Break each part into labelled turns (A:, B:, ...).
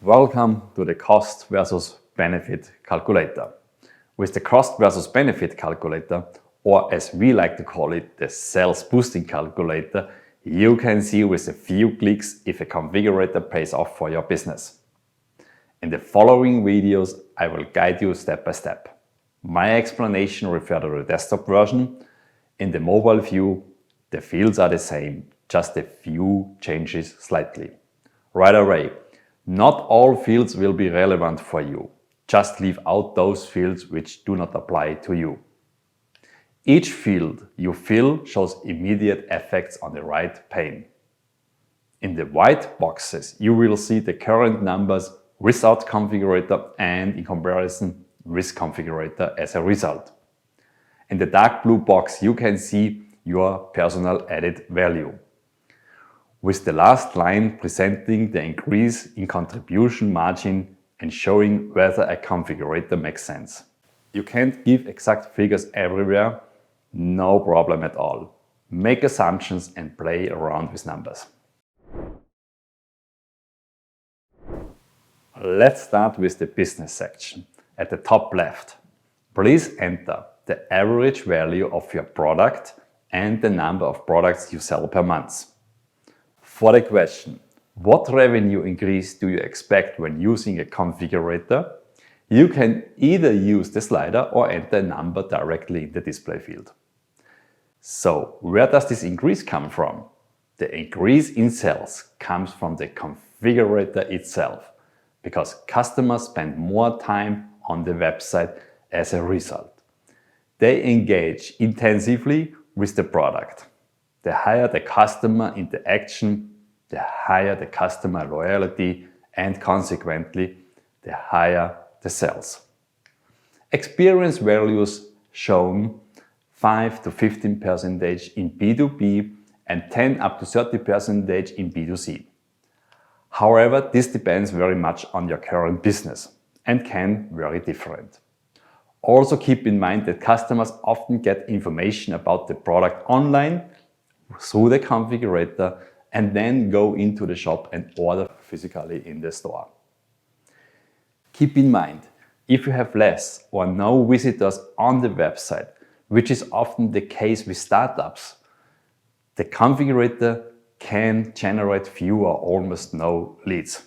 A: Welcome to the cost versus benefit calculator. With the cost versus benefit calculator, or as we like to call it, the sales boosting calculator, you can see with a few clicks if a configurator pays off for your business. In the following videos, I will guide you step by step. My explanation refers to the desktop version. In the mobile view, the fields are the same, just a few changes slightly. Right away, not all fields will be relevant for you. Just leave out those fields which do not apply to you. Each field you fill shows immediate effects on the right pane. In the white boxes, you will see the current numbers without configurator and in comparison with configurator as a result. In the dark blue box, you can see your personal added value, with the last line presenting the increase in contribution margin and showing whether a configurator makes sense. You can't give exact figures everywhere, no problem at all. Make assumptions and play around with numbers. Let's start with the business section. At the top left, please enter the average value of your product and the number of products you sell per month. For the question, what revenue increase do you expect when using a configurator? You can either use the slider or enter a number directly in the display field. So, where does this increase come from? The increase in sales comes from the configurator itself, because customers spend more time on the website as a result. They engage intensively with the product. The higher the customer interaction, the higher the customer loyalty, and consequently, the higher the sales. Experience values shown 5 to 15% in B2B and 10 up to 30% in B2C. However, this depends very much on your current business and can vary different. Also keep in mind that customers often get information about the product online through the configurator and then go into the shop and order physically in the store. Keep in mind, if you have less or no visitors on the website, which is often the case with startups, the configurator can generate few or almost no leads.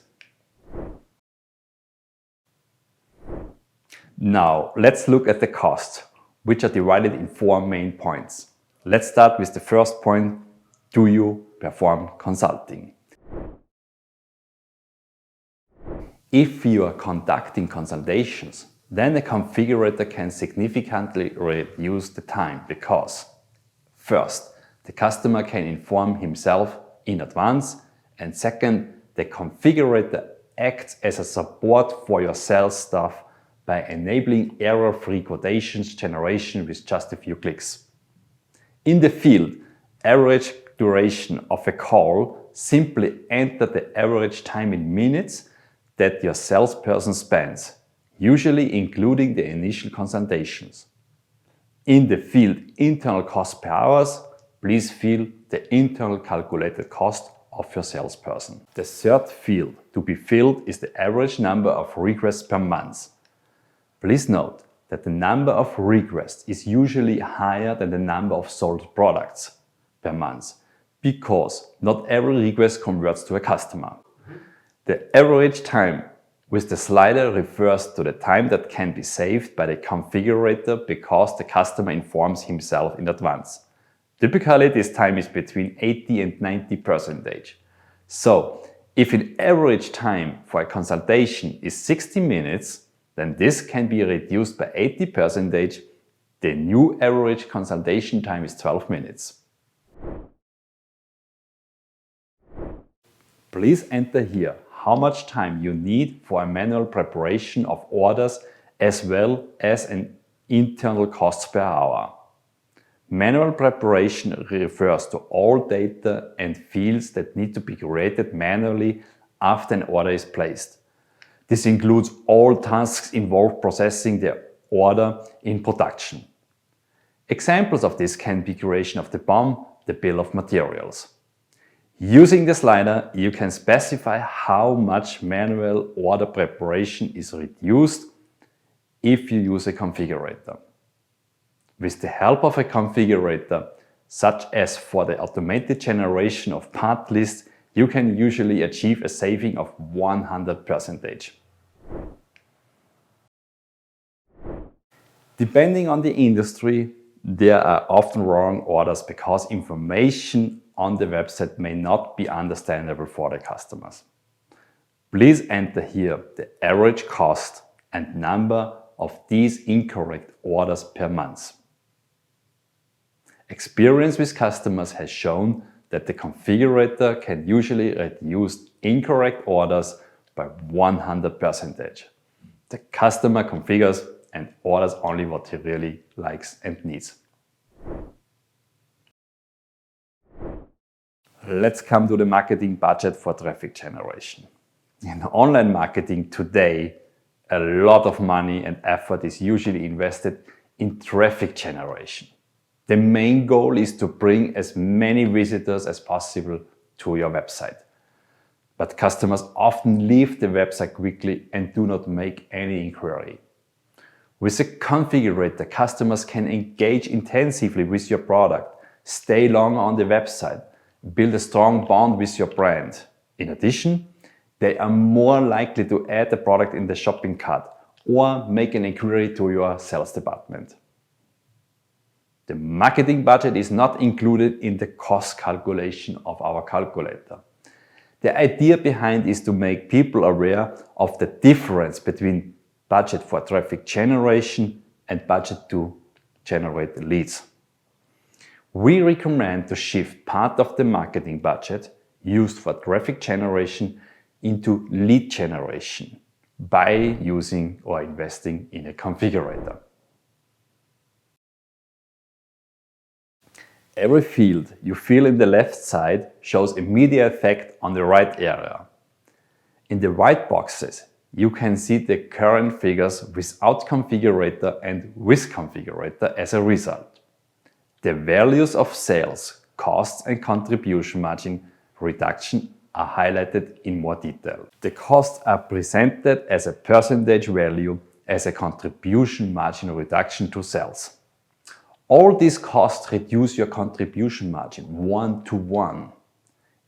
A: Now, let's look at the costs, which are divided in 4 main points. Let's start with the first point. Do you perform consulting? If you are conducting consultations, then the configurator can significantly reduce the time because, first, the customer can inform himself in advance, and second, the configurator acts as a support for your sales staff by enabling error-free quotations generation with just a few clicks. In the field, average duration of a call, simply enter the average time in minutes that your salesperson spends, usually including the initial consultations. In the field internal cost per hours, please fill the internal calculated cost of your salesperson. The third field to be filled is the average number of requests per month. Please note that the number of requests is usually higher than the number of sold products per month, because not every request converts to a customer. The average time with the slider refers to the time that can be saved by the configurator because the customer informs himself in advance. Typically, this time is between 80 and 90%. So, if an average time for a consultation is 60 minutes, then this can be reduced by 80%. The new average consultation time is 12 minutes. Please enter here how much time you need for a manual preparation of orders as well as an internal cost per hour. Manual preparation refers to all data and fields that need to be created manually after an order is placed. This includes all tasks involved processing the order in production. Examples of this can be creation of the BOM, the bill of materials. Using the slider, you can specify how much manual order preparation is reduced if you use a configurator. With the help of a configurator, such as for the automated generation of part lists, you can usually achieve a saving of 100%. Depending on the industry, there are often wrong orders because information on the website may not be understandable for the customers. Please enter here the average cost and number of these incorrect orders per month. Experience with customers has shown that the configurator can usually reduce incorrect orders by 100%. The customer configures and orders only what he really likes and needs. Let's come to the marketing budget for traffic generation. In online marketing today, a lot of money and effort is usually invested in traffic generation. The main goal is to bring as many visitors as possible to your website. But customers often leave the website quickly and do not make any inquiry. With a configurator, customers can engage intensively with your product, stay longer on the website, build a strong bond with your brand. In addition, they are more likely to add the product in the shopping cart or make an inquiry to your sales department. The marketing budget is not included in the cost calculation of our calculator. The idea behind is to make people aware of the difference between budget for traffic generation and budget to generate leads. We recommend to shift part of the marketing budget used for traffic generation into lead generation by using or investing in a configurator. Every field you fill in the left side shows a media effect on the right area. In the white boxes, you can see the current figures without configurator and with configurator as a result. The values of sales, costs and contribution margin reduction are highlighted in more detail. The costs are presented as a percentage value as a contribution margin reduction to sales. All these costs reduce your contribution margin 1-to-1.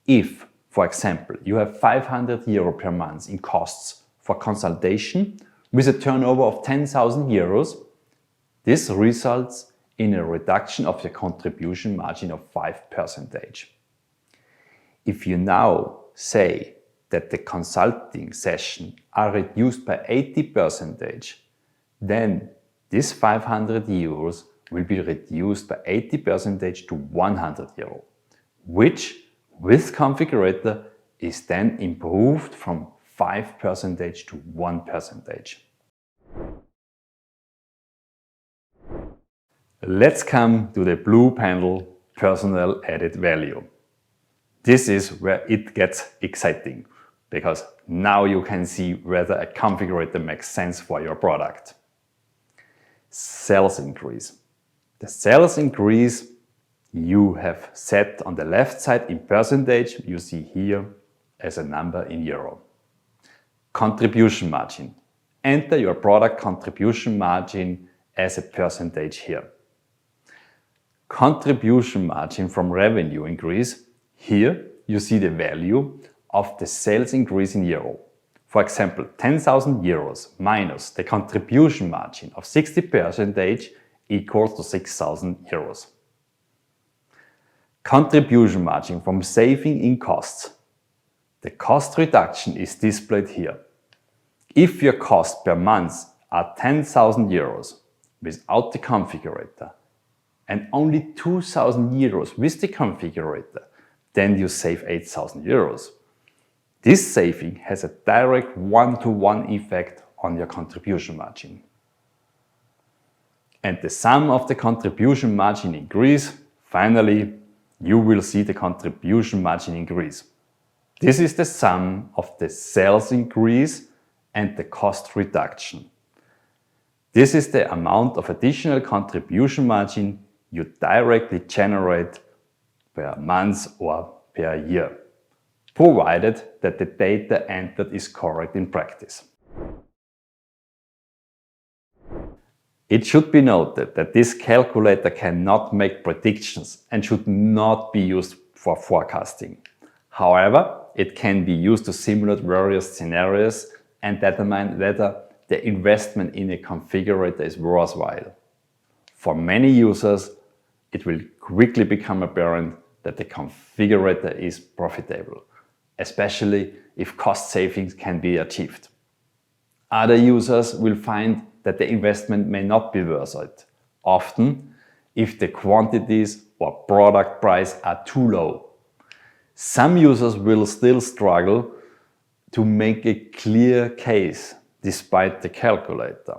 A: If, for example, you have 500 euro per month in costs for consultation with a turnover of 10,000 euros, this results in a reduction of your contribution margin of 5%. If you now say that the consulting sessions are reduced by 80%, then this 500 euros will be reduced by 80% to 100 euro, which with configurator is then improved from 5% to 1%. Let's come to the blue panel, personal added value. This is where it gets exciting, because now you can see whether a configurator makes sense for your product. Sales increase. The sales increase you have set on the left side in percentage, you see here as a number in euro. Contribution margin. Enter your product contribution margin as a percentage here. Contribution margin from revenue increase. Here you see the value of the sales increase in euro. For example, 10,000 euros minus the contribution margin of 60% equals to 6,000 euros. Contribution margin from saving in costs. The cost reduction is displayed here. If your costs per month are 10,000 euros without the configurator and only 2,000 euros with the configurator, then you save 8,000 euros. This saving has a direct one-to-one effect on your contribution margin. And the sum of the contribution margin increase, finally, you will see the contribution margin increase. This is the sum of the sales increase and the cost reduction. This is the amount of additional contribution margin you directly generate per month or per year, provided that the data entered is correct in practice. It should be noted that this calculator cannot make predictions and should not be used for forecasting. However, it can be used to simulate various scenarios and determine whether the investment in a configurator is worthwhile. For many users, it will quickly become apparent that the configurator is profitable, especially if cost savings can be achieved. Other users will find that the investment may not be worth it, often if the quantities or product price are too low. Some users will still struggle to make a clear case despite the calculator,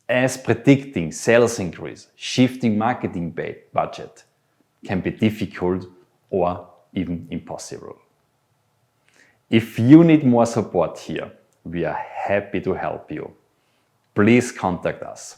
A: as predicting sales increase, shifting marketing budget can be difficult or even impossible. If you need more support here, we are happy to help you. Please contact us.